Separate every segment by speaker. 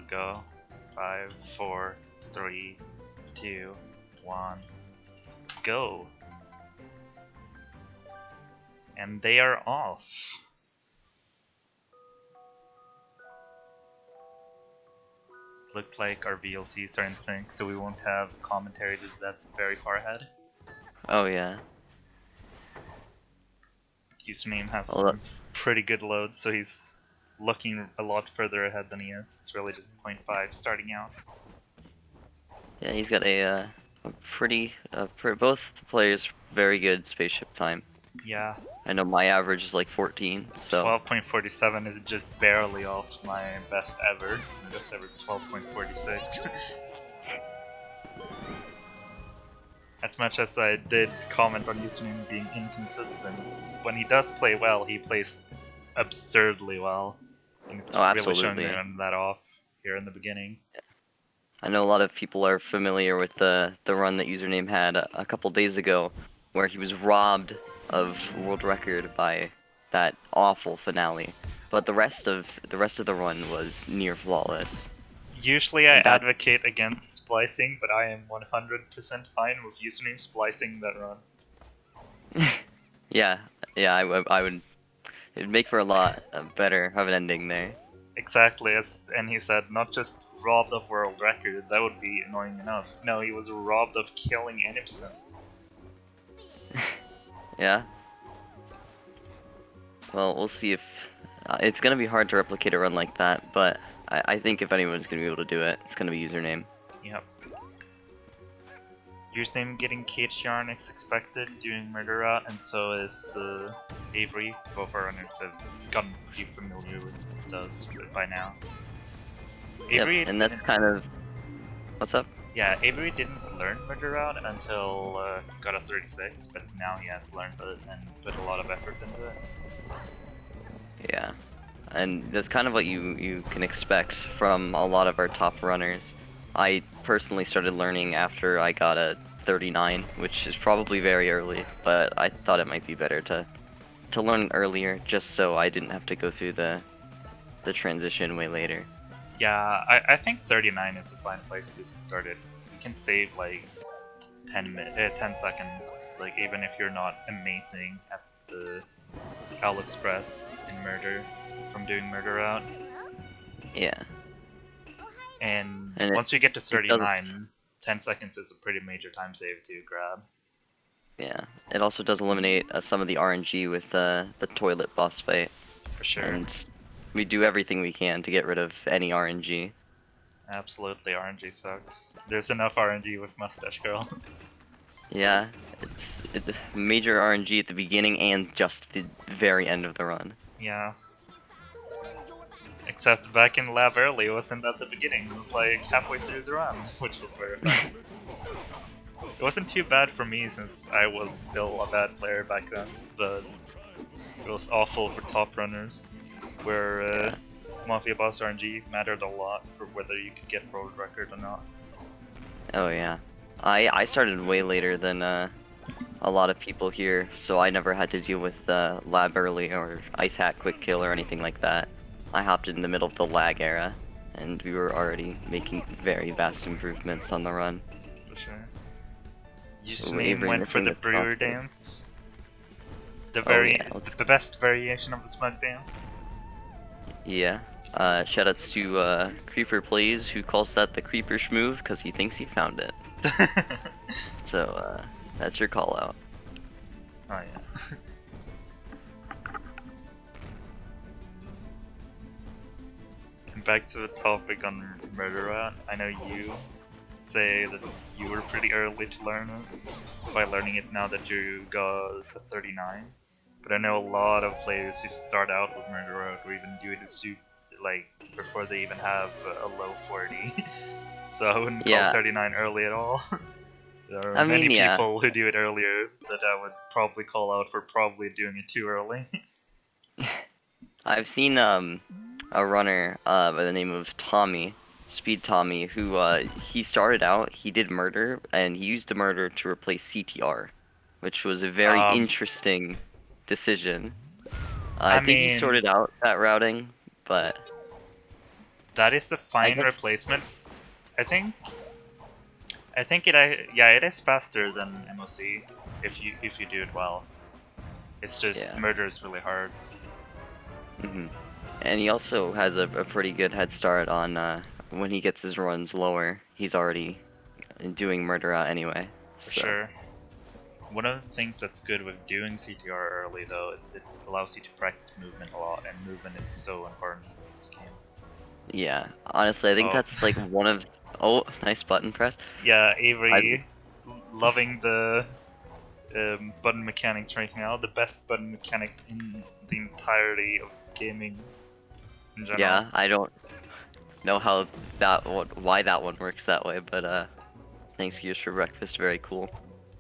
Speaker 1: Go. 5, 4, 3, 2, 1, go. And they are off. Looks like our VLCs are in sync, so we won't have commentary that's very far ahead.
Speaker 2: Oh yeah.
Speaker 1: Username has
Speaker 2: Well,
Speaker 1: some pretty good loads, so he's looking a lot further ahead than he is. It's really just 0.5 starting out.
Speaker 2: yeah, he's got a pretty, for both players, very good spaceship time.
Speaker 1: Yeah,
Speaker 2: I know my average is like 14, so
Speaker 1: 12.47 is just barely off my best ever. My best ever 12.46. As much as I did comment on Username being inconsistent, when he does play well, he plays absurdly well. And it's
Speaker 2: oh,
Speaker 1: really showing
Speaker 2: absolutely.
Speaker 1: that off here in the beginning.
Speaker 2: I know a lot of people are familiar with the run that Username had a couple days ago, where he was robbed of world record by that awful finale. But the rest of the run was near flawless.
Speaker 1: Usually I
Speaker 2: And that
Speaker 1: advocate against splicing, but I am 100% fine with Username splicing that run.
Speaker 2: yeah, yeah, I would it'd make for a lot better of an ending there.
Speaker 1: Exactly, and he said not just robbed of world record, that would be annoying enough. No, he was robbed of killing Enibson.
Speaker 2: Yeah. Well, we'll see if it's gonna be hard to replicate a run like that, but I think if anyone's gonna be able to do it, it's gonna be Username.
Speaker 1: Yep. Username getting cage yarn is expected during murder route, and so is Avery. Both our runners have gotten pretty familiar with those by now. Avery
Speaker 2: Yep, and that's kind of what's up.
Speaker 1: Yeah, Avery didn't learn murder route until got a 36, but now he has learned it and put a lot of effort into it.
Speaker 2: Yeah, and that's kind of what you can expect from a lot of our top runners. I personally started learning after I got a 39, which is probably very early, but I thought it might be better to learn earlier, just so I didn't have to go through the transition way later.
Speaker 1: Yeah, I think 39 is a fine place to start it. You can save like 10 seconds, like even if you're not amazing at the Cal Express in murder from doing murder route.
Speaker 2: Yeah.
Speaker 1: And
Speaker 2: And
Speaker 1: once you get to
Speaker 2: it does,
Speaker 1: 39, 10 seconds is a pretty major time save to grab.
Speaker 2: yeah, it also does eliminate some of the RNG with the toilet boss fight,
Speaker 1: For sure.
Speaker 2: and we do everything we can to get rid of any RNG.
Speaker 1: Absolutely, RNG sucks. There's enough RNG with Mustache Girl.
Speaker 2: Yeah, it's major RNG at the beginning and just the very end of the run.
Speaker 1: Yeah. Except back in lab early, it wasn't at the beginning, it was like halfway through the run, which was very fun. It wasn't too bad for me since I was still a bad player back then, but it was awful for top runners, where Mafia Boss RNG mattered a lot for whether you could get world record or not.
Speaker 2: Oh yeah, I started way later than a lot of people here, so I never had to deal with lab early or ice hat quick kill or anything like that. I hopped in the middle of the lag era, and we were already making very vast improvements on the run.
Speaker 1: For sure. Username went for the brewer dance. The the best variation of the smug dance.
Speaker 2: Yeah. Shoutouts to Creeper Plays, who calls that the Creeper Schmoove because he thinks he found it. So that's your call out.
Speaker 1: Oh yeah. And back to the topic on murder route. I know you say that you were pretty early to learn it by learning it now that you got a 39. But I know a lot of players who start out with murder route or even do it like before they even have a low 40. So I wouldn't call 39 early at all. There are many people who do it earlier that I would probably call out for probably doing it too early.
Speaker 2: I've seen a runner by the name of Tommy, Speed Tommy, who he started out, he did murder, and he used the murder to replace CTR, which was a very interesting decision. I think he sorted out that routing, but
Speaker 1: That is the fine
Speaker 2: guess-
Speaker 1: replacement. I think it is faster than MOC if you do it well. It's just
Speaker 2: Yeah.
Speaker 1: murder is really hard.
Speaker 2: And he also has a pretty good head start on when he gets his runs lower. He's already doing murder out anyway.
Speaker 1: For
Speaker 2: So.
Speaker 1: sure. One of the things that's good with doing CTR early though is it allows you to practice movement a lot, and movement is so important in this game.
Speaker 2: Yeah, honestly, I think that's like one of. Oh, nice button press.
Speaker 1: Yeah, Avery, loving the button mechanics right now. The best button mechanics in the entirety of gaming in general.
Speaker 2: Yeah, I don't know how why that one works that way, but thanks Gears for breakfast, very cool.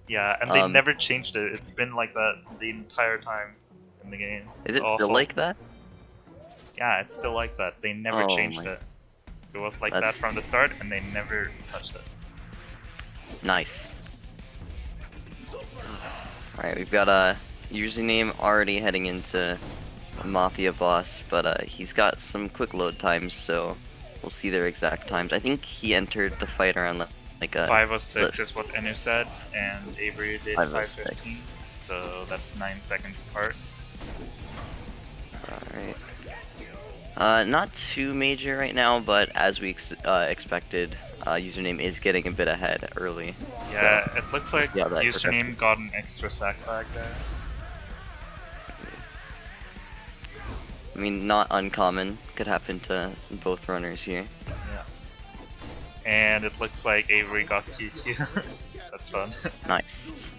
Speaker 1: Yeah, and they never changed it. It's been like that the entire time in the game.
Speaker 2: Is it still like that?
Speaker 1: Yeah, it's still like that. They never changed it. It was like that from the start, and they never touched it.
Speaker 2: Nice. Alright, we've got a username already heading into a Mafia boss, but he's got some quick load times, so we'll see their exact times. I think he entered the fight around like a
Speaker 1: 5:06 is what Enu said, and Avery did
Speaker 2: 5:06.
Speaker 1: 5:15, so that's 9 seconds apart.
Speaker 2: Alright. Not too major right now, but as we expected, username is getting a bit ahead early.
Speaker 1: Yeah,
Speaker 2: so
Speaker 1: it looks like username
Speaker 2: progresses.
Speaker 1: got an extra sack back there.
Speaker 2: I mean, not uncommon. Could happen to both runners here.
Speaker 1: Yeah. And it looks like Avery got TQ. That's fun.
Speaker 2: Nice.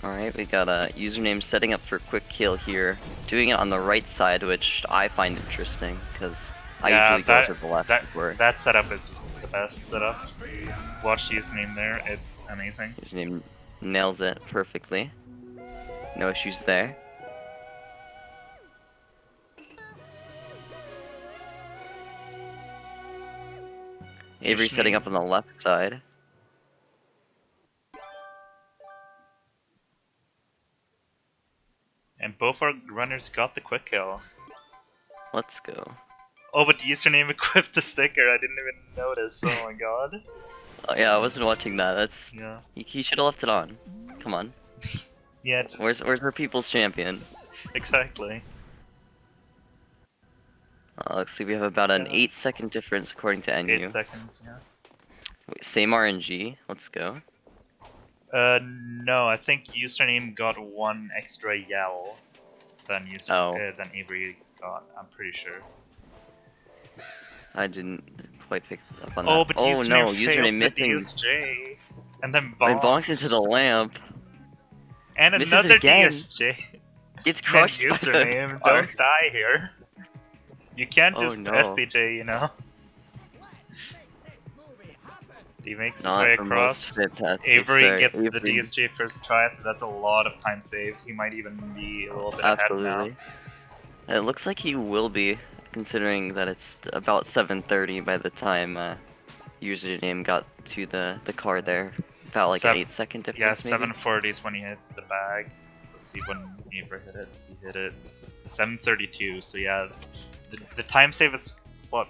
Speaker 2: Alright, we got a username setting up for quick kill here. Doing it on the right side, which I find interesting, because I usually go to the left.
Speaker 1: That setup is the best setup. Watch username there, it's amazing.
Speaker 2: Username nails it perfectly. No issues there. Avery setting up on the left side.
Speaker 1: And both our runners got the quick kill.
Speaker 2: Let's go.
Speaker 1: Oh, but the username equipped the sticker, I didn't even notice, oh my god.
Speaker 2: Oh, yeah, I wasn't watching that, that's...
Speaker 1: Yeah.
Speaker 2: He should have left it on. Come on.
Speaker 1: Yeah.
Speaker 2: Where's our people's champion?
Speaker 1: Exactly.
Speaker 2: Let's see, we have about an 8-second difference according to NU.
Speaker 1: 8 seconds, yeah.
Speaker 2: Wait, same RNG, let's go.
Speaker 1: No, I think username got 1 extra yell than than Avery got, I'm pretty sure.
Speaker 2: I didn't quite pick up on that.
Speaker 1: Oh, but
Speaker 2: username missing.
Speaker 1: DSJ, and then
Speaker 2: bonks into the lamp.
Speaker 1: And
Speaker 2: misses
Speaker 1: another
Speaker 2: again.
Speaker 1: DSJ.
Speaker 2: It's crushed by the
Speaker 1: username.
Speaker 2: car.
Speaker 1: Don't die here. You can't just
Speaker 2: no.
Speaker 1: SDJ, you know. He makes his
Speaker 2: Not
Speaker 1: way
Speaker 2: the
Speaker 1: across.
Speaker 2: most fantastic
Speaker 1: Avery
Speaker 2: start.
Speaker 1: gets the
Speaker 2: Avery.
Speaker 1: DSJ first try, so that's a lot of time saved. He might even be a little bit
Speaker 2: Absolutely.
Speaker 1: ahead now.
Speaker 2: It looks like he will be, considering that it's about 7:30 by the time username got to the car there. About like an 8-second difference.
Speaker 1: Yeah,
Speaker 2: maybe?
Speaker 1: 7:40 is when he hit the bag. Let's see when Avery hit it. He hit it 7:32. So yeah, the time save is what?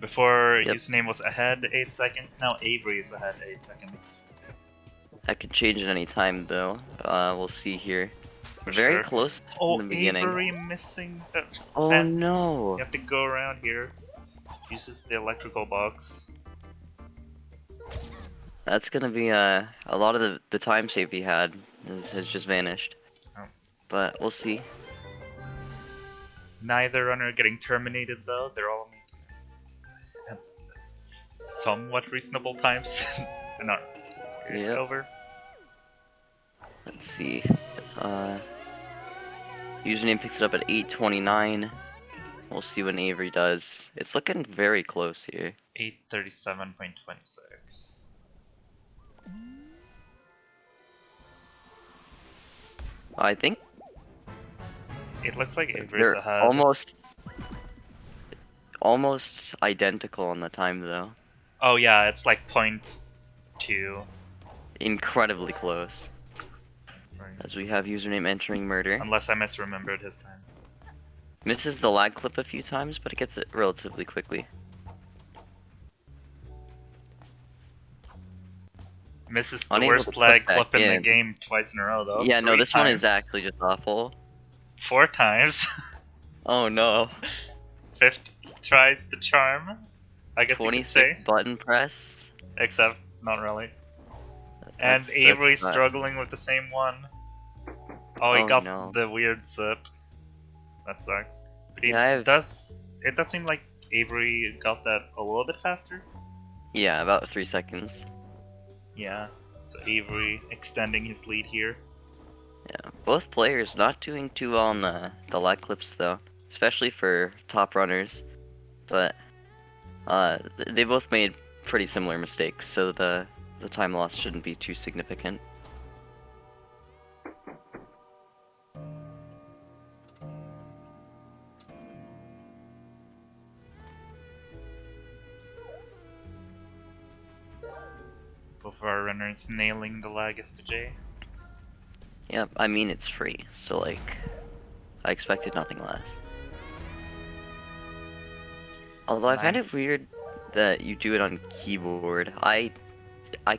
Speaker 1: Before username was ahead 8 seconds. Now Avery is ahead 8 seconds.
Speaker 2: That could change at any time though. We'll see here. Very close in the beginning.
Speaker 1: Avery missing the...
Speaker 2: Oh no!
Speaker 1: You have to go around here. Uses the electrical box.
Speaker 2: That's gonna be a lot of the time save he had has just vanished.
Speaker 1: Oh.
Speaker 2: But we'll see.
Speaker 1: Neither runner getting terminated though. They're all at somewhat reasonable times. They're not over.
Speaker 2: Let's see. Username picks it up at 8:29. We'll see what Avery does. It's looking very close here.
Speaker 1: 8:37.26.
Speaker 2: I think
Speaker 1: it looks like Avery's
Speaker 2: they're
Speaker 1: ahead.
Speaker 2: almost identical on the time though.
Speaker 1: Oh yeah, it's like 0.2.
Speaker 2: Incredibly close.
Speaker 1: Right.
Speaker 2: as we have username entering murder.
Speaker 1: Unless I misremembered his time.
Speaker 2: Misses the lag clip a few times, but it gets it relatively quickly.
Speaker 1: Misses the
Speaker 2: Unable to
Speaker 1: worst
Speaker 2: put
Speaker 1: lag
Speaker 2: back
Speaker 1: clip in the
Speaker 2: in.
Speaker 1: game twice in a row, though.
Speaker 2: Yeah, no,
Speaker 1: 3
Speaker 2: this one is
Speaker 1: times.
Speaker 2: actually just awful.
Speaker 1: 4 times.
Speaker 2: Oh no.
Speaker 1: 5th tries the charm, I guess you could
Speaker 2: 26
Speaker 1: say.
Speaker 2: button press.
Speaker 1: Except, not really. And
Speaker 2: That's
Speaker 1: Avery's
Speaker 2: not...
Speaker 1: struggling with the same one. Oh, he
Speaker 2: Oh
Speaker 1: got
Speaker 2: no.
Speaker 1: the weird zip. That sucks. But
Speaker 2: Yeah,
Speaker 1: it does seem like Avery got that a little bit faster.
Speaker 2: Yeah, about 3 seconds.
Speaker 1: Yeah. So Avery extending his lead here.
Speaker 2: Yeah, both players not doing too well on the lag clips though, especially for top runners. But they both made pretty similar mistakes, so the time loss shouldn't be too significant.
Speaker 1: Both of our runners nailing the lag STJ.
Speaker 2: Yeah, I mean it's free, so like I expected nothing less. Although I find it weird that you do it on keyboard. I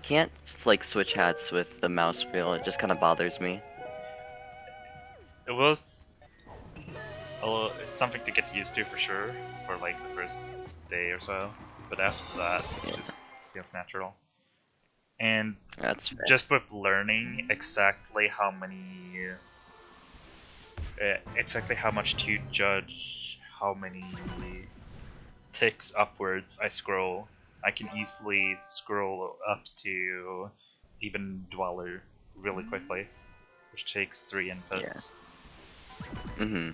Speaker 2: can't like switch hats with the mouse wheel. It just kind of bothers me.
Speaker 1: It was it's something to get used to for sure, for like the first day or so. But after that, it just feels natural. And
Speaker 2: That's fair.
Speaker 1: just with learning exactly how much to judge how many ticks upwards I scroll, I can easily scroll up to even Dweller really quickly, which takes 3 inputs.
Speaker 2: Yeah.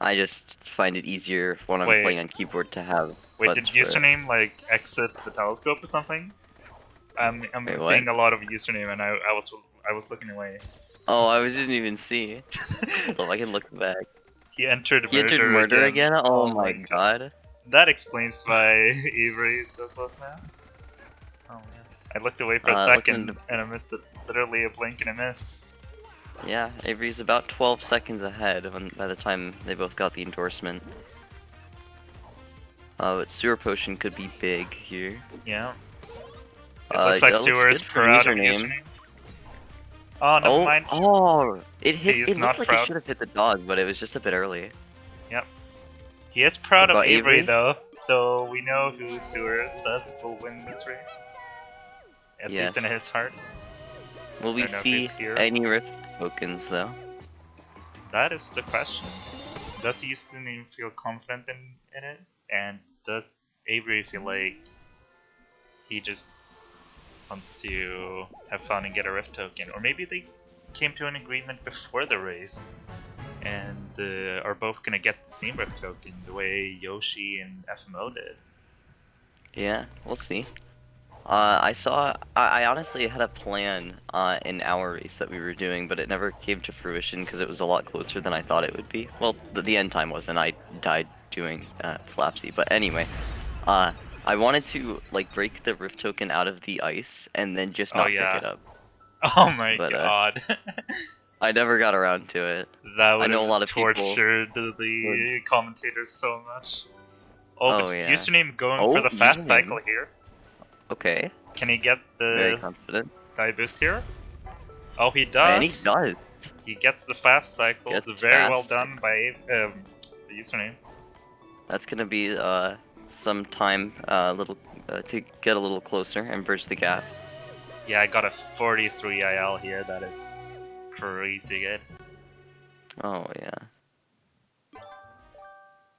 Speaker 2: I just find it easier when I'm playing on keyboard to have.
Speaker 1: Wait, did username like exit the telescope or something? I'm
Speaker 2: Wait,
Speaker 1: seeing
Speaker 2: what?
Speaker 1: a lot of username, and I was looking away.
Speaker 2: Oh, I didn't even see. Hold on, I can look back.
Speaker 1: He entered
Speaker 2: He entered murder again? Oh my god.
Speaker 1: That explains why Avery is so close now. Oh man. I looked away for a second and I missed it. Literally a blink and a miss.
Speaker 2: Yeah, Avery's about 12 seconds ahead by the time they both got the endorsement. But Sewer Potion could be big here.
Speaker 1: Yeah. It looks like Sewer's proud of username. Oh, never mind.
Speaker 2: Oh, it hit. It looked like
Speaker 1: proud.
Speaker 2: it should have hit the dog, but it was just a bit early.
Speaker 1: Yep. He is proud of Avery,
Speaker 2: Avery
Speaker 1: though, so we know who Sewer says will win this race. At least in his heart.
Speaker 2: Will we see any Rift tokens, though?
Speaker 1: That is the question. Does username feel confident in it? And does Avery feel like he just wants to have fun and get a Rift token? Or maybe they came to an agreement before the race and are both gonna get the same Rift token the way Yoshi and FMO did.
Speaker 2: Yeah, we'll see. I honestly had a plan in our race that we were doing, but it never came to fruition because it was a lot closer than I thought it would be. Well, the end time was, and I died doing Slapsy. But anyway, I wanted to like break the Rift token out of the ice and then just not pick it up.
Speaker 1: Oh my god.
Speaker 2: I never got around to it.
Speaker 1: That would
Speaker 2: I know a lot of
Speaker 1: tortured the commentators so much. Oh, but username going for the fast cycle here.
Speaker 2: Okay.
Speaker 1: Can he get the
Speaker 2: very confident
Speaker 1: die boost here? Oh, he does.
Speaker 2: And he does.
Speaker 1: He gets the fast cycle. It's very well done by the username.
Speaker 2: That's gonna be some time to get a little closer and bridge the gap.
Speaker 1: Yeah, I got a 43 IL here. That is crazy good.
Speaker 2: Oh yeah.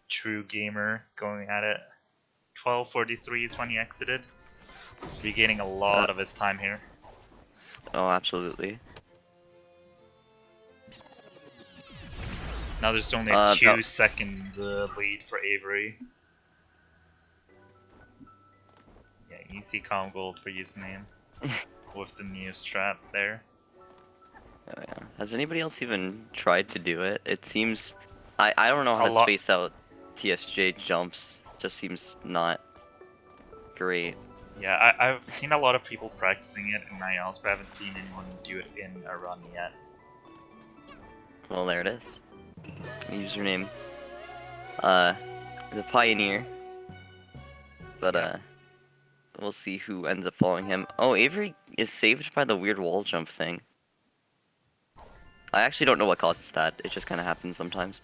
Speaker 1: True gamer going at it. 12:43 is when he exited. Regaining a lot of his time here.
Speaker 2: Oh, absolutely.
Speaker 1: Now there's only a 2-second lead for Avery. Yeah, easy calm gold for username with the new strat there.
Speaker 2: Oh yeah. Has anybody else even tried to do it? It seems I don't know how to space out TSJ jumps. Just seems not great.
Speaker 1: Yeah, I've seen a lot of people practicing it in IELTS, but I haven't seen anyone do it in a run yet.
Speaker 2: Well, there it is. Username. The Pioneer. But,
Speaker 1: Yeah.
Speaker 2: we'll see who ends up following him. Oh, Avery is saved by the weird wall jump thing. I actually don't know what causes that. It just kind of happens sometimes.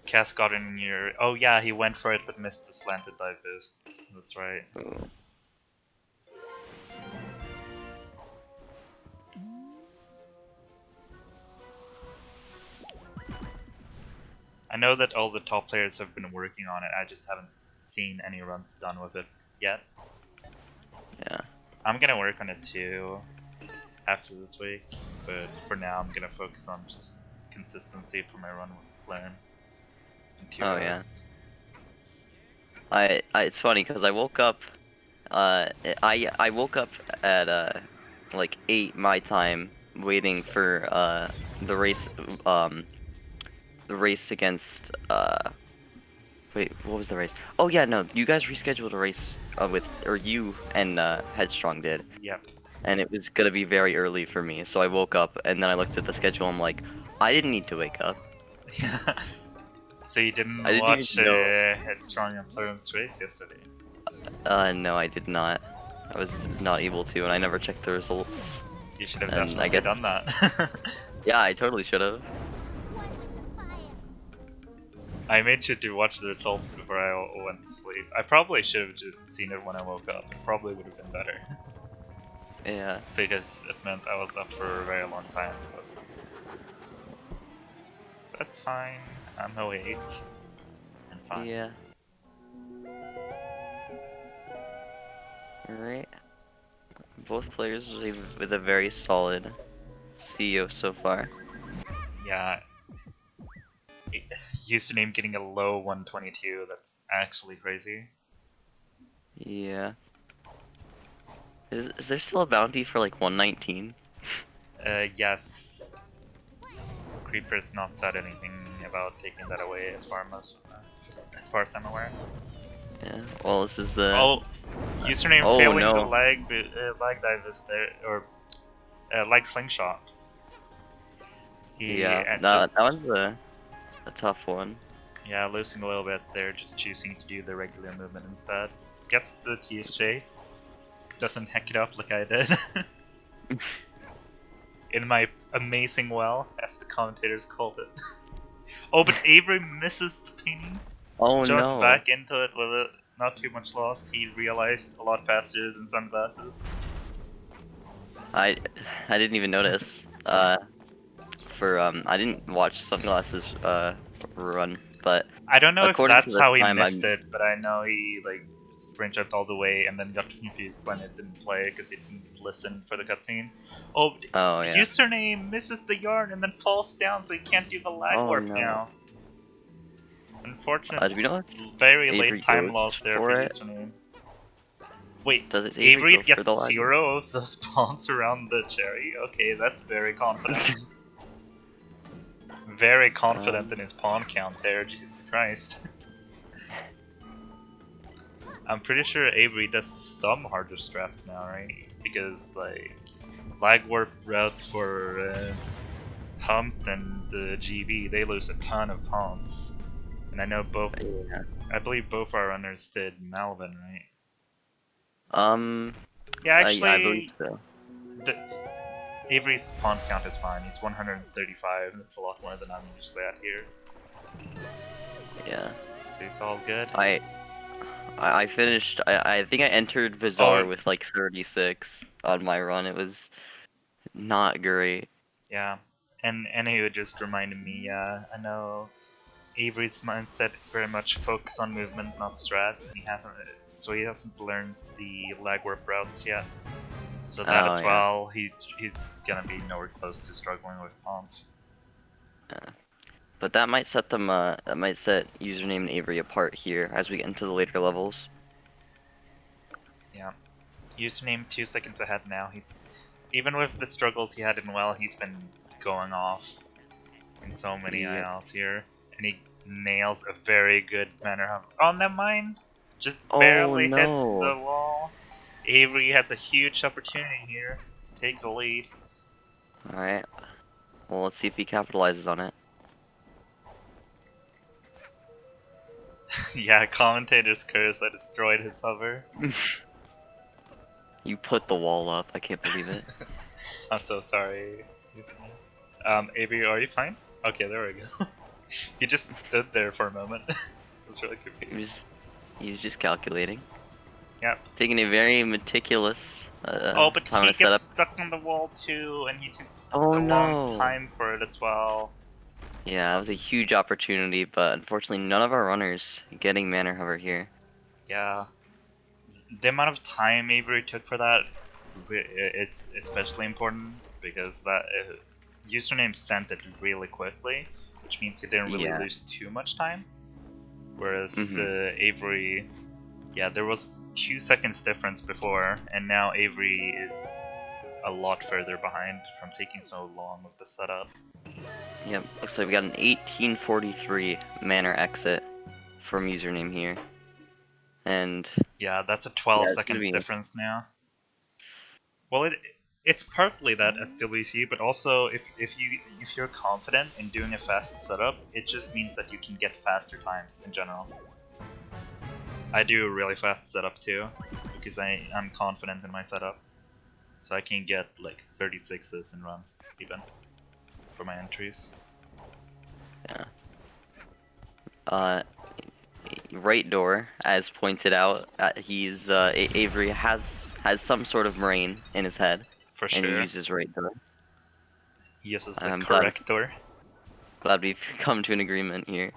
Speaker 1: Cass got in your... Oh yeah, he went for it but missed the slanted dive boost. That's right.
Speaker 2: Ooh.
Speaker 1: I know that all the top players have been working on it, I just haven't seen any runs done with it yet.
Speaker 2: Yeah.
Speaker 1: I'm gonna work on it too after this week, but for now I'm gonna focus on just consistency for my run with Learn. And 2
Speaker 2: Oh,
Speaker 1: hours.
Speaker 2: yeah. It's funny because I woke up. I woke up at like 8 my time, waiting for the race the race against wait, what was the race? Oh yeah, no, you guys rescheduled a race with, or you and Headstrong did,
Speaker 1: Yep.
Speaker 2: and it was gonna be very early for me. So I woke up and then I looked at the schedule. I'm like, I didn't need to wake up.
Speaker 1: So you didn't
Speaker 2: I didn't even
Speaker 1: watch
Speaker 2: know.
Speaker 1: Headstrong and Plurum's race yesterday?
Speaker 2: No, I did not. I was not able to, and I never checked the results.
Speaker 1: You should have
Speaker 2: And I
Speaker 1: definitely
Speaker 2: guess,
Speaker 1: done that.
Speaker 2: yeah, I totally should have.
Speaker 1: I made sure to watch the results before I went to sleep. I probably should have just seen it when I woke up. Probably would have been better.
Speaker 2: Yeah.
Speaker 1: Because it meant I was up for a very long time. That's fine. I'm awake. And fine.
Speaker 2: Yeah. Alright. Both players with a very solid CEO so far.
Speaker 1: Yeah. Username getting a low 122, that's actually crazy.
Speaker 2: Yeah. Is there still a bounty for like 119?
Speaker 1: Yes. Creeper's not said anything about taking that away just as far as I'm aware.
Speaker 2: Yeah. Well, this is the.
Speaker 1: Oh, username
Speaker 2: Oh
Speaker 1: failing the
Speaker 2: no.
Speaker 1: lag dive is there, or lag slingshot. He
Speaker 2: Yeah.
Speaker 1: just
Speaker 2: That one's a tough one.
Speaker 1: losing a little bit there, just choosing to do the regular movement instead. Gets the TSJ, doesn't hack it up like I did. In my amazing well, as the commentators called it. Oh, but Avery misses the painting.
Speaker 2: Oh
Speaker 1: Jumps
Speaker 2: no.
Speaker 1: back into it with it, not too much lost. He realized a lot faster than sunglasses.
Speaker 2: I didn't even notice. I didn't watch Sunglasses run, but
Speaker 1: I don't know if
Speaker 2: according to
Speaker 1: that's
Speaker 2: the
Speaker 1: how he
Speaker 2: time
Speaker 1: missed it, but I know he like sprint jumped all the way and then got confused when it didn't play because he didn't listen for the cutscene. Oh,
Speaker 2: Oh yeah.
Speaker 1: username misses the yarn and then falls down, so he can't do the lag
Speaker 2: Oh
Speaker 1: warp
Speaker 2: no.
Speaker 1: now. Unfortunate,
Speaker 2: Do we know if
Speaker 1: very late
Speaker 2: Avery
Speaker 1: time
Speaker 2: goes
Speaker 1: loss there for
Speaker 2: for it?
Speaker 1: username. Wait,
Speaker 2: Does it Avery
Speaker 1: Avery
Speaker 2: go for
Speaker 1: gets
Speaker 2: the lag?
Speaker 1: 0 of those pawns around the cherry. Okay, that's very confident. Very confident in his pawn count there, Jesus Christ. I'm pretty sure Avery does some harder strat now, right? Because, like, lag warp routes for Hump and the GB, they lose a ton of pawns. And I know both,
Speaker 2: Yeah.
Speaker 1: I believe both our runners did Malvin, right?
Speaker 2: Um.
Speaker 1: Yeah,
Speaker 2: Yeah, I believe
Speaker 1: actually,
Speaker 2: so.
Speaker 1: Avery's pawn count is fine. He's 135, and it's a lot more than I'm usually at here.
Speaker 2: Yeah.
Speaker 1: So he's all good.
Speaker 2: I finished. I think I entered Bizarre with like 36 on my run. It was not great.
Speaker 1: Yeah, and he just reminded me. I know Avery's mindset is very much focused on movement, not strats, and he hasn't learned the lag warp routes yet. So that
Speaker 2: Oh
Speaker 1: as
Speaker 2: yeah.
Speaker 1: well, he's gonna be nowhere close to struggling with pawns.
Speaker 2: Yeah. But that might set them. That might set username and Avery apart here as we get into the later levels.
Speaker 1: Yeah, username 2 seconds ahead now. Even with the struggles he had in well, he's been going off in so many
Speaker 2: Yep.
Speaker 1: ILs here, and he nails a very good manner of. Oh, never mind. Just
Speaker 2: Oh
Speaker 1: barely hits
Speaker 2: no.
Speaker 1: the wall. Avery has a huge opportunity here to take the lead.
Speaker 2: Alright. Well, let's see if he capitalizes on it.
Speaker 1: Yeah, commentator's curse. I destroyed his hover.
Speaker 2: You put the wall up. I can't believe it.
Speaker 1: I'm so sorry. Avery, are you fine? Okay, there we go. He just stood there for a moment. I was really confused.
Speaker 2: He was just calculating.
Speaker 1: Yep.
Speaker 2: Taking a very meticulous
Speaker 1: Oh, but
Speaker 2: time
Speaker 1: he
Speaker 2: to set
Speaker 1: gets
Speaker 2: up.
Speaker 1: stuck on the wall too, and he takes
Speaker 2: Oh
Speaker 1: a long
Speaker 2: no.
Speaker 1: time for it as well.
Speaker 2: Yeah, that was a huge opportunity, but unfortunately none of our runners getting Manor Hover here.
Speaker 1: Yeah. The amount of time Avery took for that is especially important because that username sent it really quickly, which means he didn't really
Speaker 2: Yeah.
Speaker 1: lose too much time. Whereas
Speaker 2: Mm-hmm.
Speaker 1: Avery, yeah, there was 2 seconds difference before, and now Avery is a lot further behind from taking so long with the setup.
Speaker 2: Yep, looks like we got an 1843 Manor exit from username here. And
Speaker 1: Yeah, that's a
Speaker 2: yeah,
Speaker 1: 12
Speaker 2: it's gonna
Speaker 1: seconds
Speaker 2: be
Speaker 1: difference now. Well, it's partly that SWC, but also if you're confident in doing a fast setup, it just means that you can get faster times in general. I do a really fast setup too, because I'm confident in my setup, so I can get like 36s in runs even for my entries.
Speaker 2: yeah. Uh, right door, as pointed out, Avery has some sort of brain in his head,
Speaker 1: For
Speaker 2: and he
Speaker 1: sure.
Speaker 2: uses right door.
Speaker 1: He uses the
Speaker 2: I'm
Speaker 1: corrector.
Speaker 2: glad we've come to an agreement here.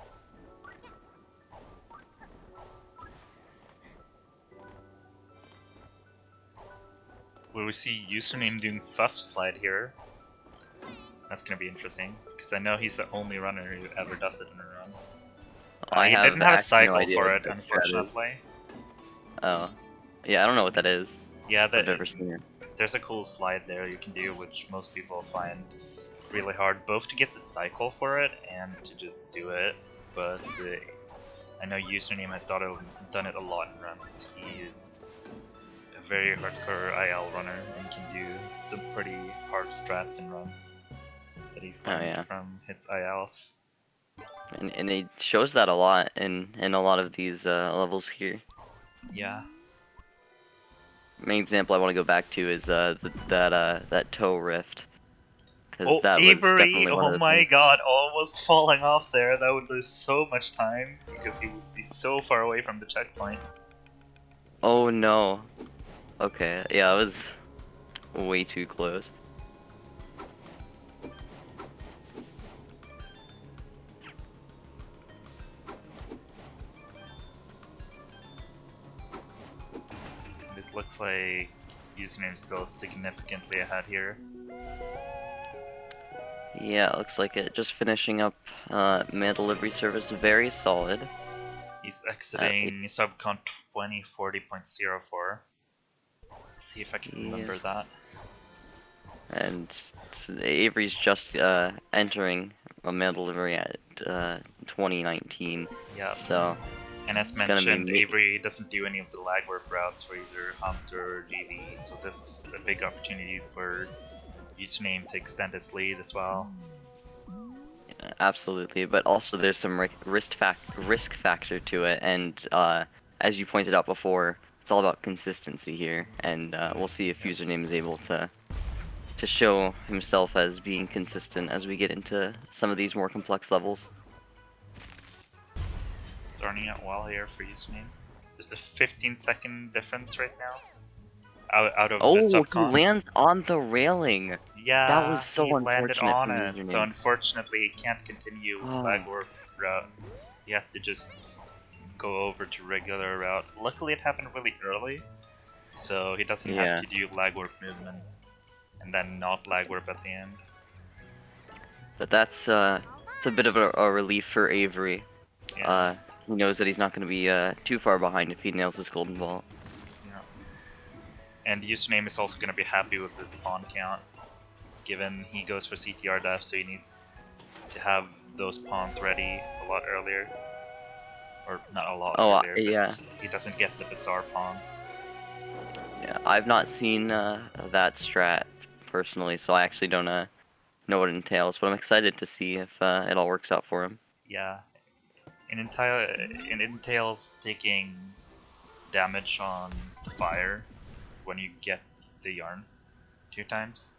Speaker 1: Will we see username doing Fuff slide here? That's gonna be interesting, because I know he's the only runner who ever does it in a run.
Speaker 2: I
Speaker 1: He
Speaker 2: have
Speaker 1: didn't have a
Speaker 2: actually no
Speaker 1: cycle
Speaker 2: idea
Speaker 1: for
Speaker 2: what
Speaker 1: it,
Speaker 2: the strat is.
Speaker 1: unfortunately.
Speaker 2: Oh, yeah, I don't know what that is.
Speaker 1: Yeah,
Speaker 2: I've never seen it.
Speaker 1: there's a cool slide there you can do, which most people find really hard, both to get the cycle for it and to just do it. But I know username has done it a lot in runs. He is a very hardcore IL runner and can do some pretty hard strats in runs that he's
Speaker 2: Oh
Speaker 1: learned
Speaker 2: yeah,
Speaker 1: from his ILs.
Speaker 2: and it shows that a lot in a lot of these levels here.
Speaker 1: Yeah.
Speaker 2: Main example I want to go back to is that toe rift, because
Speaker 1: Oh,
Speaker 2: that was
Speaker 1: Avery!
Speaker 2: definitely one
Speaker 1: Oh
Speaker 2: of the
Speaker 1: my
Speaker 2: things.
Speaker 1: god, almost falling off there. That would lose so much time because he would be so far away from the checkpoint.
Speaker 2: Oh no. Okay, yeah, it was way too close.
Speaker 1: It looks like username's still significantly ahead here.
Speaker 2: Yeah, it looks like it. Just finishing up mail delivery service, very solid.
Speaker 1: He's exiting subcon 2040.04. See if I can
Speaker 2: Yeah,
Speaker 1: remember that.
Speaker 2: and Avery's just entering a mail delivery at 2019.
Speaker 1: Yeah.
Speaker 2: So
Speaker 1: And as
Speaker 2: gonna be
Speaker 1: mentioned, Avery doesn't do any of the legwork routes for either Hunter or GV, so this is a big opportunity for username to extend his lead as well.
Speaker 2: absolutely, but also there's some risk factor to it, and as you pointed out before, it's all about consistency here, and we'll see if username is able to show himself as being consistent as we get into some of these more complex levels.
Speaker 1: Starting out well here for username. There's a 15-second difference right now. Out of the
Speaker 2: Oh, he
Speaker 1: subcon.
Speaker 2: lands on the railing. That was
Speaker 1: Yeah, he
Speaker 2: so
Speaker 1: landed
Speaker 2: unfortunate
Speaker 1: on
Speaker 2: from
Speaker 1: it, so
Speaker 2: username.
Speaker 1: unfortunately he can't continue
Speaker 2: Oh.
Speaker 1: legwork route. He has to just go over to regular route. Luckily it happened really early, so he doesn't have
Speaker 2: Yeah,
Speaker 1: to do legwork movement and then not legwork at the end.
Speaker 2: but that's it's a bit of a relief for Avery.
Speaker 1: Yeah,
Speaker 2: He knows that he's not going to be too far behind if he nails this golden ball.
Speaker 1: yeah. And username is also going to be happy with this pawn count, given he goes for CTR def, so he needs to have those pawns ready a lot earlier. Or not a lot
Speaker 2: Oh,
Speaker 1: earlier, but
Speaker 2: yeah.
Speaker 1: he doesn't get the bizarre pawns.
Speaker 2: Yeah, I've not seen that strat personally, so I actually don't know what it entails, but I'm excited to see if it all works out for him.
Speaker 1: Yeah, it entails taking damage on the fire when you get the yarn 2 times.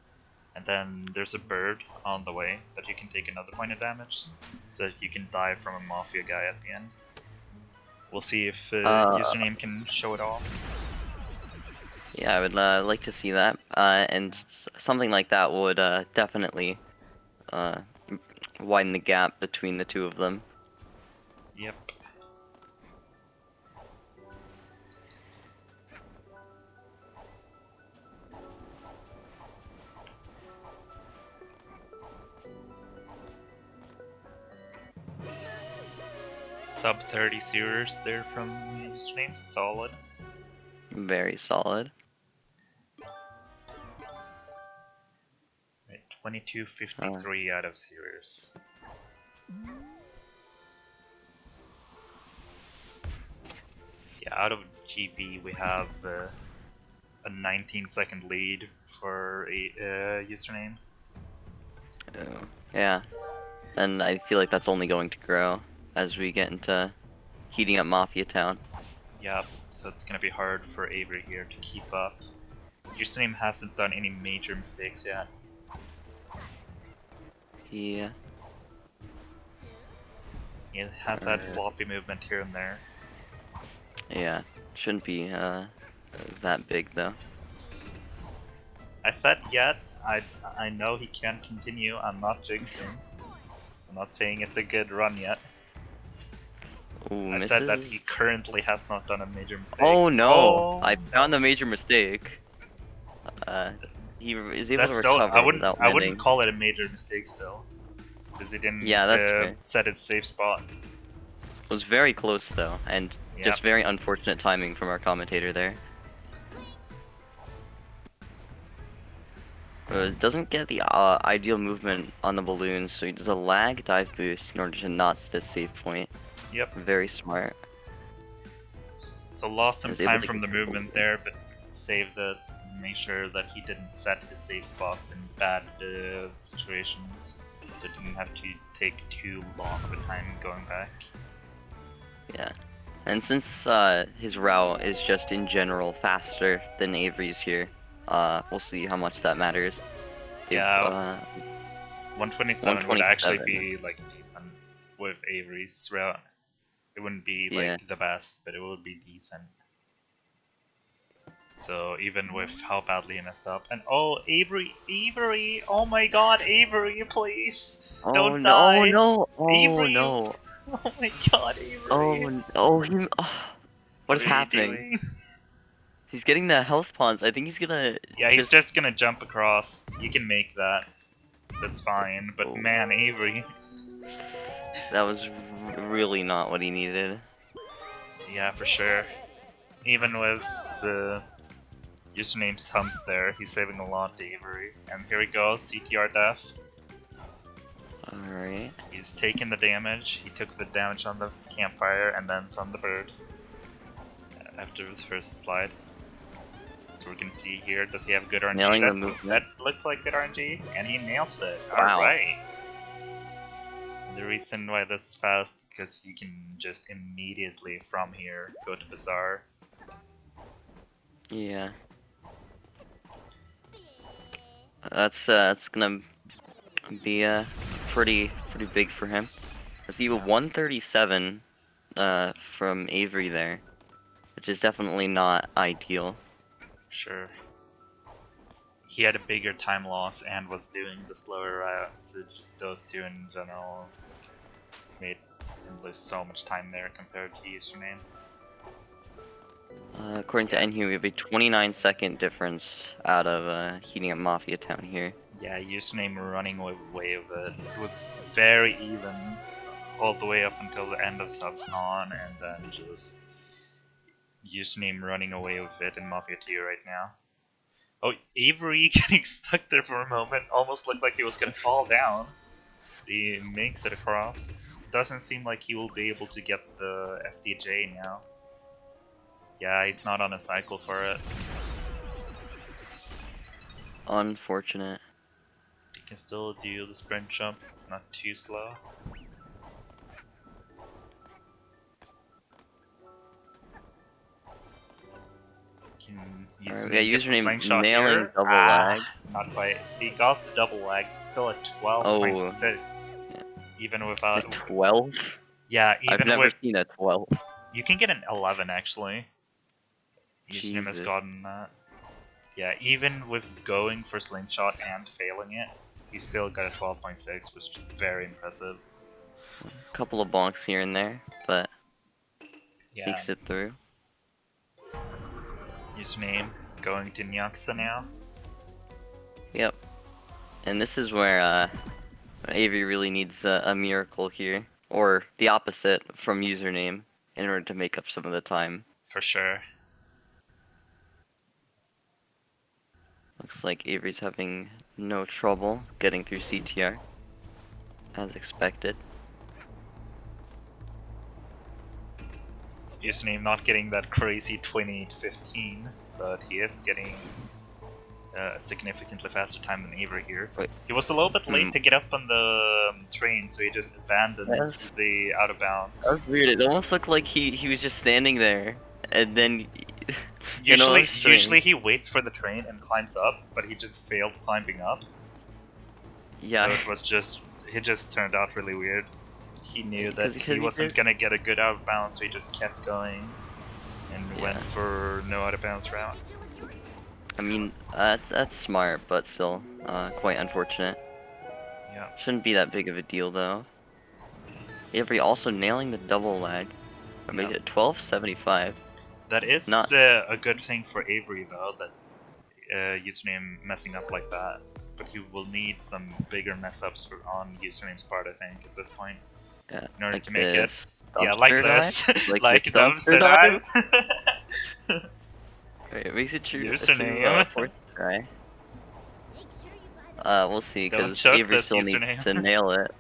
Speaker 1: And then there's a bird on the way that you can take another point of damage, so that you can die from a Mafia guy at the end. We'll see if username can show it off.
Speaker 2: Yeah, I would like to see that, and something like that would definitely widen the gap between the two of them.
Speaker 1: Yep. Sub 30 series there from username, solid.
Speaker 2: Very solid.
Speaker 1: Right, 2253 out of series. Yeah, out of GB we have a 19-second lead for a username.
Speaker 2: Yeah, and I feel like that's only going to grow as we get into heating up Mafia Town.
Speaker 1: Yep, so it's gonna be hard for Avery here to keep up. Username hasn't done any major mistakes yet.
Speaker 2: Yeah.
Speaker 1: He has had sloppy movement here and there.
Speaker 2: Yeah, shouldn't be that big though.
Speaker 1: I said yet, I know he can continue, I'm not jinxing. I'm not saying it's a good run yet.
Speaker 2: Ooh,
Speaker 1: I said that
Speaker 2: misses.
Speaker 1: he currently has not done a major mistake.
Speaker 2: Oh no!
Speaker 1: Oh,
Speaker 2: I found the major mistake. He is able to
Speaker 1: that's still,
Speaker 2: recover without
Speaker 1: I wouldn't
Speaker 2: landing.
Speaker 1: call it a major mistake still, since he didn't
Speaker 2: Yeah, that's fair.
Speaker 1: set his safe spot.
Speaker 2: It was very close though, and just
Speaker 1: Yep.
Speaker 2: very unfortunate timing from our commentator there. Doesn't get the ideal movement on the balloons, so he does a lag dive boost in order to not set a save point.
Speaker 1: Yep.
Speaker 2: Very smart.
Speaker 1: So lost some
Speaker 2: Was able
Speaker 1: time
Speaker 2: to
Speaker 1: from the
Speaker 2: get-
Speaker 1: movement there, but saved it. Make sure that he didn't set his save spots in bad situations, so it didn't have to take too long of a time going back.
Speaker 2: Yeah. And since his route is just in general faster than Avery's here, we'll see how much that matters.
Speaker 1: Yeah, 127 would actually
Speaker 2: 127.
Speaker 1: be like decent with Avery's route. It wouldn't be
Speaker 2: Yeah.
Speaker 1: like the best, but it would be decent. So even with how badly he messed up, and oh, Avery, oh my God, Avery, please,
Speaker 2: Oh
Speaker 1: don't
Speaker 2: no!
Speaker 1: die,
Speaker 2: Oh no! Oh
Speaker 1: Avery,
Speaker 2: no!
Speaker 1: oh my God, Avery,
Speaker 2: Oh, he. Oh, what is
Speaker 1: are you
Speaker 2: happening?
Speaker 1: doing?
Speaker 2: He's getting the health pawns. I think he's gonna
Speaker 1: Yeah, he's just gonna jump across. You can make that. That's fine. But
Speaker 2: Oh.
Speaker 1: man, Avery.
Speaker 2: That was really not what he needed.
Speaker 1: Yeah, for sure. Even with the username's hump there, he's saving a lot to Avery. And here he goes, CTR death.
Speaker 2: Alright.
Speaker 1: He's taking the damage. He took the damage on the campfire and then from the bird. After his first slide. So we can see here, does he have good RNG?
Speaker 2: Nailing the movement.
Speaker 1: That looks like good RNG, and he nails it.
Speaker 2: Wow.
Speaker 1: Alright. The reason why this is fast, because you can just immediately from here go to Bazaar.
Speaker 2: Yeah. That's gonna be pretty big for him. Let's see, 137 from Avery there, which is definitely not ideal.
Speaker 1: Sure. He had a bigger time loss and was doing the slower route, so just those two in general made him lose so much time there compared to username.
Speaker 2: According to NHU, we have a 29-second difference out of heating up Mafia Town here.
Speaker 1: Yeah, username running away with it. It was very even all the way up until the end of Subcon, and then just username running away with it in Mafia 2 right now. Oh, Avery getting stuck there for a moment, almost looked like he was gonna fall down. He makes it across. doesn't seem like he will be able to get the SDJ now. Yeah, he's not on a cycle for it.
Speaker 2: Unfortunate.
Speaker 1: He can still do the sprint jumps, it's not too slow. Can
Speaker 2: Alright, we got username
Speaker 1: shot
Speaker 2: nailing
Speaker 1: here.
Speaker 2: double lag.
Speaker 1: Not quite. He got the double lag, still at 12.6.
Speaker 2: Yeah.
Speaker 1: Even
Speaker 2: A
Speaker 1: without
Speaker 2: 12?
Speaker 1: Yeah,
Speaker 2: I've
Speaker 1: even
Speaker 2: never
Speaker 1: with
Speaker 2: seen a 12.
Speaker 1: you can get an 11 actually. Username has
Speaker 2: Jesus.
Speaker 1: gotten that. Yeah, even with going for slingshot and failing it, he still got a 12.6, which is very impressive.
Speaker 2: A couple of bonks here and there, but
Speaker 1: Yeah.
Speaker 2: makes it through.
Speaker 1: Username going to Nyaksa now.
Speaker 2: Yep. And this is where Avery really needs a miracle here, or the opposite from username, in order to make up some of the time.
Speaker 1: For sure.
Speaker 2: Looks like Avery's having no trouble getting through CTR, as expected.
Speaker 1: Username not getting that crazy 28-15, but he is getting a significantly faster time than Avery here.
Speaker 2: Wait.
Speaker 1: He was a little bit late to get up on the train, so he just abandoned the out of bounds.
Speaker 2: That was weird. It almost looked like he was just standing there, and then
Speaker 1: Usually he waits for the train and climbs up, but he just failed climbing up.
Speaker 2: Yeah.
Speaker 1: So it just turned out really weird. He knew that
Speaker 2: Because
Speaker 1: he wasn't gonna get a good out of bounds, so he just kept going and went for no out of bounds route.
Speaker 2: I mean, that's smart, but still quite unfortunate.
Speaker 1: Yeah.
Speaker 2: Shouldn't be that big of a deal though. Avery also nailing the double lag. I made it 1275.
Speaker 1: That is
Speaker 2: Not
Speaker 1: a good thing for Avery though, that username messing up like that. But he will need some bigger mess ups on username's part, I think, at this point.
Speaker 2: Yeah,
Speaker 1: In order
Speaker 2: like
Speaker 1: to make it. Yeah,
Speaker 2: dumpster
Speaker 1: like
Speaker 2: dive?
Speaker 1: this.
Speaker 2: Like
Speaker 1: like
Speaker 2: dumpster
Speaker 1: dumpster dive.
Speaker 2: Wait, it makes it true.
Speaker 1: Username.
Speaker 2: Fourth try. We'll see,
Speaker 1: Don't
Speaker 2: because
Speaker 1: choke
Speaker 2: Avery
Speaker 1: this
Speaker 2: still
Speaker 1: username.
Speaker 2: needs to nail it.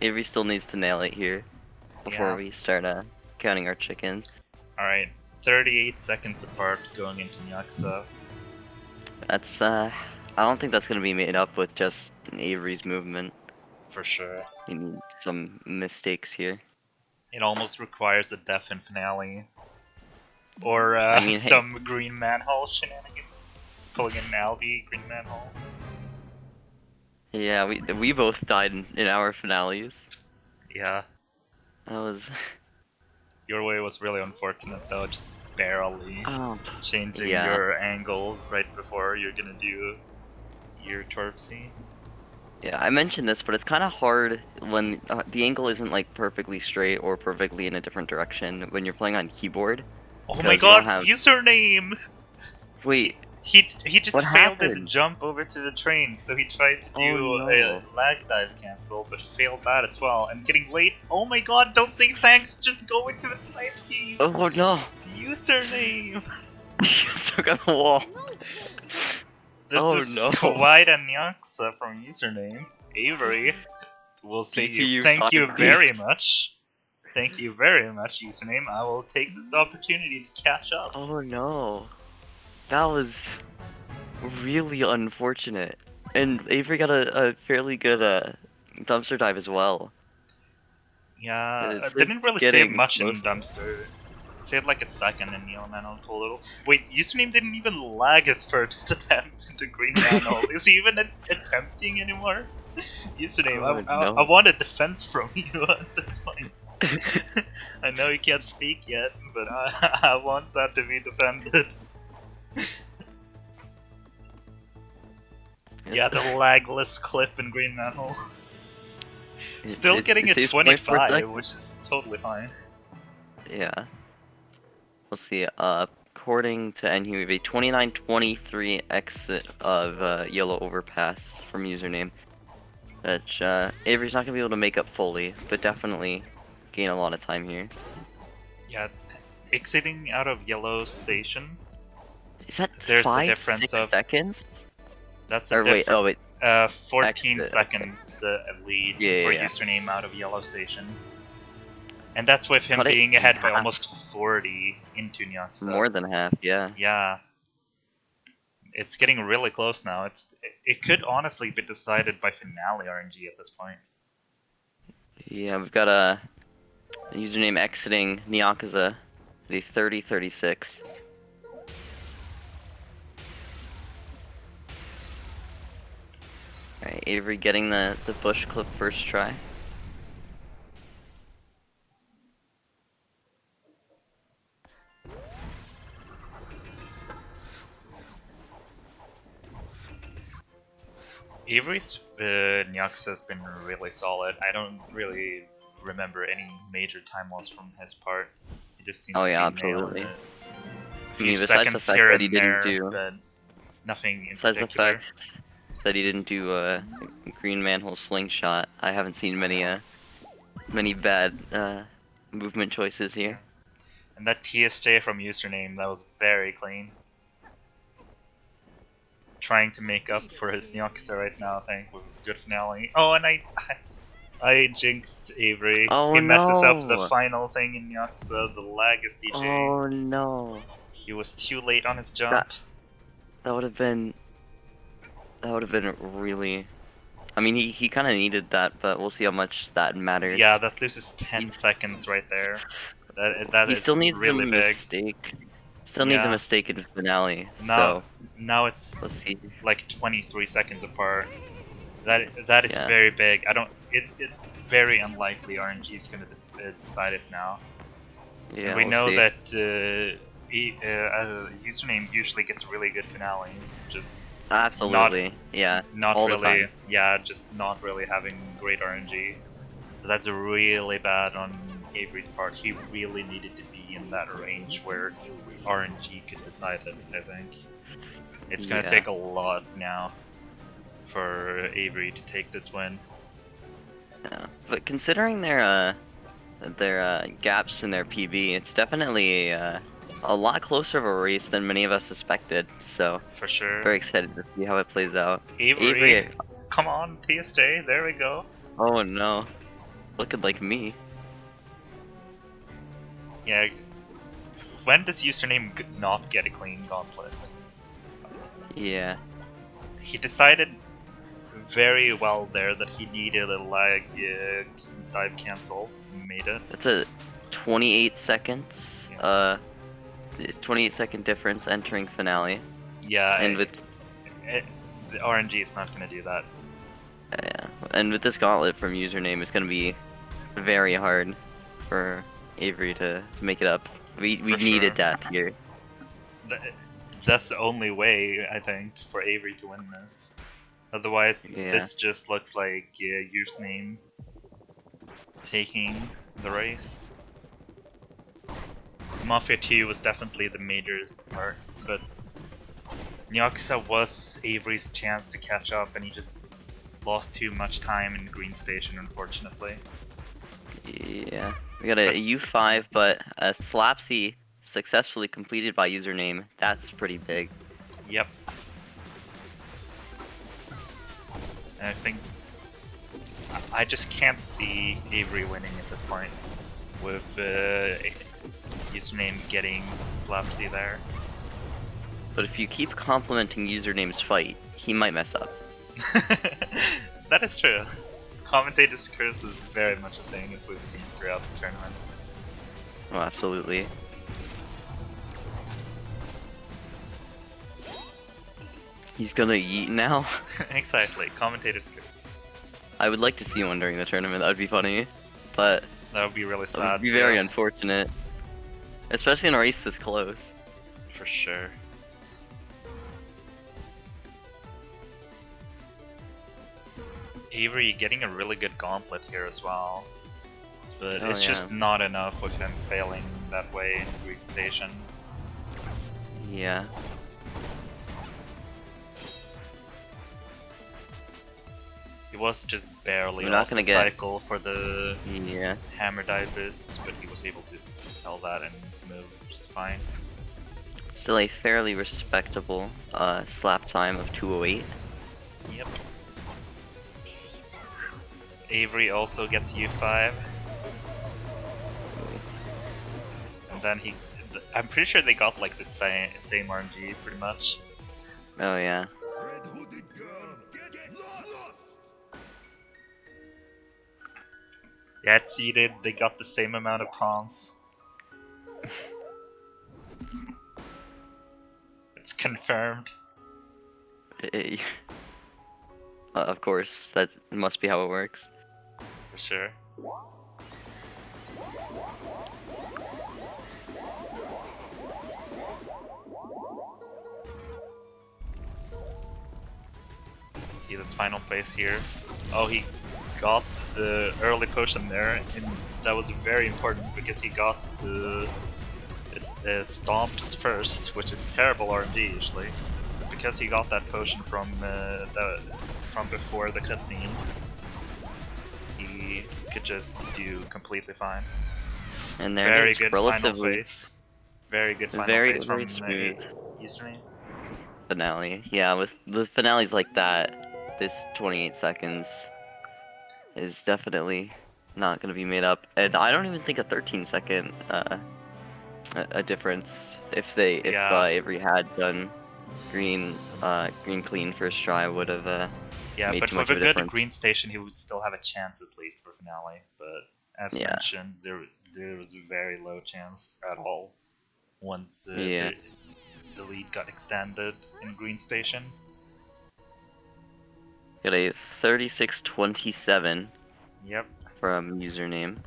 Speaker 2: Avery still needs to nail it here before
Speaker 1: Yeah.
Speaker 2: we start counting our chickens.
Speaker 1: Alright, 38 seconds apart going into Nyaksa.
Speaker 2: That's I don't think that's gonna be made up with just Avery's movement.
Speaker 1: For sure.
Speaker 2: He needs some mistakes here.
Speaker 1: It almost requires a death in finale. Or
Speaker 2: I mean, hey.
Speaker 1: some green manhole shenanigans. Pulling in Albi, green manhole.
Speaker 2: Yeah, we both died in our finales.
Speaker 1: Yeah.
Speaker 2: That was
Speaker 1: Your way was really unfortunate though, just barely changing
Speaker 2: yeah.
Speaker 1: your angle right before you're gonna do your torpsy.
Speaker 2: Yeah, I mentioned this, but it's kind of hard when the angle isn't like perfectly straight or perfectly in a different direction when you're playing on keyboard.
Speaker 1: Oh my god, username!
Speaker 2: Wait,
Speaker 1: he just
Speaker 2: what
Speaker 1: failed his
Speaker 2: happened?
Speaker 1: jump over to the train, so he tried to do a lag dive cancel, but failed that as well. And getting late. Oh my god, don't think thanks, just go into the time piece!
Speaker 2: Oh no!
Speaker 1: Username!
Speaker 2: Stuck on the wall.
Speaker 1: This is quite a Nyaksa from username. Avery. We'll see you. Thank you very much. Thank you very much, username. I will take this opportunity to catch up.
Speaker 2: Oh no. That was really unfortunate. And Avery got a fairly good dumpster dive as well.
Speaker 1: Yeah, I didn't really save much in dumpster. Saved like a second in Neon Manhole pull little. Wait, username didn't even lag his first attempt into green manhole. Is he even attempting anymore? Username, I want a defense from you at this point. I know you can't speak yet, but I want that to be defended. Yeah, the lagless clip in green manhole. Still getting a 25, which is totally fine.
Speaker 2: Yeah. We'll see. According to NHU, we have a 29-23 exit of yellow overpass from username, which Avery's not gonna be able to make up fully, but definitely gain a lot of time here.
Speaker 1: Yeah, exiting out of yellow station.
Speaker 2: Is that
Speaker 1: there's
Speaker 2: 5,
Speaker 1: a difference
Speaker 2: 6
Speaker 1: of
Speaker 2: seconds?
Speaker 1: That's a difference.
Speaker 2: Wait.
Speaker 1: 14 seconds lead for username out of yellow station. And that's with him
Speaker 2: Cut it
Speaker 1: being
Speaker 2: in
Speaker 1: ahead by
Speaker 2: half.
Speaker 1: almost 40 into Nyaxa.
Speaker 2: More than half, yeah.
Speaker 1: Yeah. It's getting really close now. It could honestly be decided by finale RNG at this point.
Speaker 2: Yeah, we've got a username exiting Nyakaza at a 30-36. Alright, Avery getting the bush clip first try.
Speaker 1: Avery's Nyaxa has been really solid. I don't really remember any major time loss from his part. He just seems
Speaker 2: Oh
Speaker 1: to
Speaker 2: yeah,
Speaker 1: be nailing
Speaker 2: absolutely.
Speaker 1: it.
Speaker 2: I
Speaker 1: Few
Speaker 2: mean, besides the
Speaker 1: seconds
Speaker 2: fact
Speaker 1: here
Speaker 2: that he
Speaker 1: and
Speaker 2: didn't
Speaker 1: there,
Speaker 2: do,
Speaker 1: but nothing in
Speaker 2: besides the
Speaker 1: particular.
Speaker 2: fact that he didn't do a green manhole slingshot, I haven't seen many bad movement choices
Speaker 1: Yeah.
Speaker 2: here.
Speaker 1: And that TSJ from username, that was very clean. Trying to make up for his Nyaxa right now, I think, with a good finale. Oh, and I jinxed Avery.
Speaker 2: Oh
Speaker 1: He messes up the
Speaker 2: no!
Speaker 1: final thing in Nyaxa, the lag is DJ.
Speaker 2: Oh no!
Speaker 1: He was too late on his jump.
Speaker 2: That would have been really. I mean, he kind of needed that, but we'll see how much that matters.
Speaker 1: Yeah, that loses 10 seconds right there. That
Speaker 2: He
Speaker 1: is
Speaker 2: still needs a
Speaker 1: really big.
Speaker 2: mistake. Still needs a
Speaker 1: Yeah.
Speaker 2: mistake in the finale.
Speaker 1: Now,
Speaker 2: So
Speaker 1: now it's
Speaker 2: let's see.
Speaker 1: like 23 seconds apart. That is
Speaker 2: Yeah.
Speaker 1: very big. It's very unlikely RNG is gonna decide it now.
Speaker 2: Yeah.
Speaker 1: And we
Speaker 2: we'll
Speaker 1: know
Speaker 2: see.
Speaker 1: that username usually gets really good finales. Just
Speaker 2: Absolutely. Yeah.
Speaker 1: not
Speaker 2: all
Speaker 1: really.
Speaker 2: the time.
Speaker 1: Yeah, just not really having great RNG. So that's really bad on Avery's part. He really needed to be in that range where RNG could decide it, I think. It's gonna
Speaker 2: Yeah.
Speaker 1: take a lot now for Avery to take this win.
Speaker 2: Yeah. But considering their gaps in their PB, it's definitely a lot closer of a race than many of us suspected. So
Speaker 1: For sure.
Speaker 2: very excited to see how it plays out.
Speaker 1: Avery, come on, TSJ, there we go.
Speaker 2: Oh no, looking like me.
Speaker 1: Yeah. When does username not get a clean gauntlet?
Speaker 2: Yeah.
Speaker 1: He decided very well there that he needed a lag dive cancel. Made it.
Speaker 2: That's a 28 seconds.
Speaker 1: Yeah.
Speaker 2: 28-second difference entering finale.
Speaker 1: Yeah.
Speaker 2: And with
Speaker 1: the RNG is not gonna do that.
Speaker 2: yeah, and with this gauntlet from username, it's gonna be very hard for Avery to make it up. We
Speaker 1: For
Speaker 2: need a
Speaker 1: sure.
Speaker 2: death here.
Speaker 1: That's the only way, I think, for Avery to win this. Otherwise,
Speaker 2: Yeah.
Speaker 1: this just looks like username taking the race. Mafia 2 was definitely the major part, but Nyaxa was Avery's chance to catch up, and he just lost too much time in Green Station, unfortunately.
Speaker 2: Yeah, we got a U5, but a Slapsy successfully completed by username. That's pretty big.
Speaker 1: Yep. And I think I just can't see Avery winning at this point with username getting Slapsy there.
Speaker 2: But if you keep complimenting username's fight, he might mess up.
Speaker 1: That is true. Commentator's curse is very much a thing, as we've seen throughout the tournament.
Speaker 2: Oh, absolutely. He's gonna yeet now.
Speaker 1: Exactly, commentator's curse.
Speaker 2: I would like to see one during the tournament. That would be funny, but
Speaker 1: That would be really
Speaker 2: that
Speaker 1: sad.
Speaker 2: would be very
Speaker 1: yeah,
Speaker 2: unfortunate, especially in a race this close.
Speaker 1: for sure. Avery getting a really good gauntlet here as well. But
Speaker 2: Oh,
Speaker 1: it's just
Speaker 2: yeah.
Speaker 1: not enough with him failing that way in Green Station.
Speaker 2: Yeah.
Speaker 1: He was just barely
Speaker 2: We're not
Speaker 1: off
Speaker 2: gonna
Speaker 1: the
Speaker 2: get-
Speaker 1: cycle for the
Speaker 2: Yeah.
Speaker 1: hammer dive boosts, but he was able to tell that and move just fine.
Speaker 2: Still a fairly respectable slap time of 2:08.
Speaker 1: Yep. Avery also gets U5. and then I'm pretty sure they got like the same RNG pretty much.
Speaker 2: Oh yeah.
Speaker 1: Yeah, it's seeded. They got the same amount of pawns. It's confirmed.
Speaker 2: Of course, that must be how it works.
Speaker 1: For sure. See this final place here. Oh, he got the early potion there, and that was very important because he got the stomps first, which is terrible RNG usually. But because he got that potion from before the cutscene, he could just do completely fine.
Speaker 2: And there
Speaker 1: Very
Speaker 2: it is,
Speaker 1: good final
Speaker 2: relatively
Speaker 1: face. Very good final
Speaker 2: very
Speaker 1: face from
Speaker 2: very smooth
Speaker 1: username.
Speaker 2: finale. Yeah, with the finales like that, this 28 seconds is definitely not gonna be made up. And I don't even think a 13-second a difference if
Speaker 1: Yeah.
Speaker 2: Avery had done green clean first try would have
Speaker 1: Yeah,
Speaker 2: made
Speaker 1: but
Speaker 2: too
Speaker 1: with
Speaker 2: much
Speaker 1: a
Speaker 2: of a
Speaker 1: good
Speaker 2: difference.
Speaker 1: green station, he would still have a chance at least for finale. But as
Speaker 2: Yeah.
Speaker 1: mentioned, there was a very low chance at all once
Speaker 2: Yeah.
Speaker 1: the lead got extended in green station.
Speaker 2: Got a 36-27
Speaker 1: Yep.
Speaker 2: from username.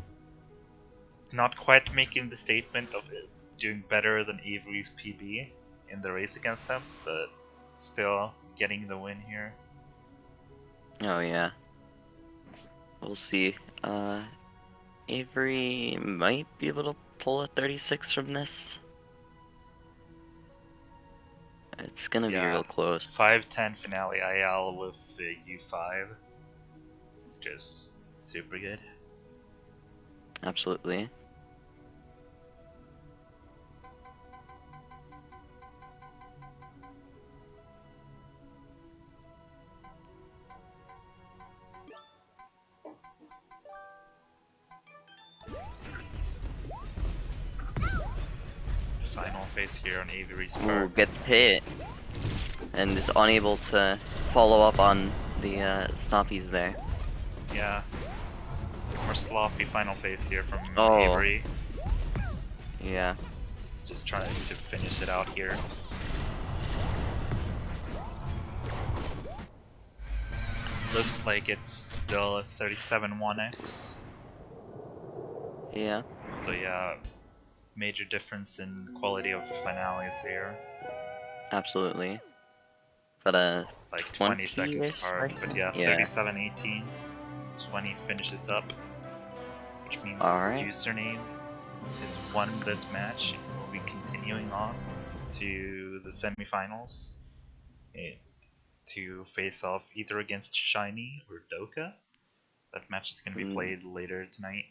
Speaker 1: Not quite making the statement of it doing better than Avery's PB in the race against him, but still getting the win here.
Speaker 2: Oh yeah. We'll see. Avery might be able to pull a 36 from this. It's gonna be real close.
Speaker 1: 5-10 finale IL with U5. It's just super good.
Speaker 2: Absolutely.
Speaker 1: Final phase here on Avery's
Speaker 2: Ooh,
Speaker 1: part.
Speaker 2: gets hit. And is unable to follow up on the snoppies there.
Speaker 1: Yeah. More sloppy final phase here from
Speaker 2: Oh.
Speaker 1: Avery.
Speaker 2: Yeah.
Speaker 1: Just trying to finish it out here. Looks like it's still a 37-1x.
Speaker 2: Yeah.
Speaker 1: So yeah, major difference in quality of finales here.
Speaker 2: Absolutely. But
Speaker 1: Like 20 seconds
Speaker 2: 20-ish
Speaker 1: apart, but yeah,
Speaker 2: Yeah.
Speaker 1: 37-18. 20 finishes up, which means
Speaker 2: Alright.
Speaker 1: username has won this match and will be continuing on to the semifinals to face off either against Shiny or Doka. That match is going to be played later tonight.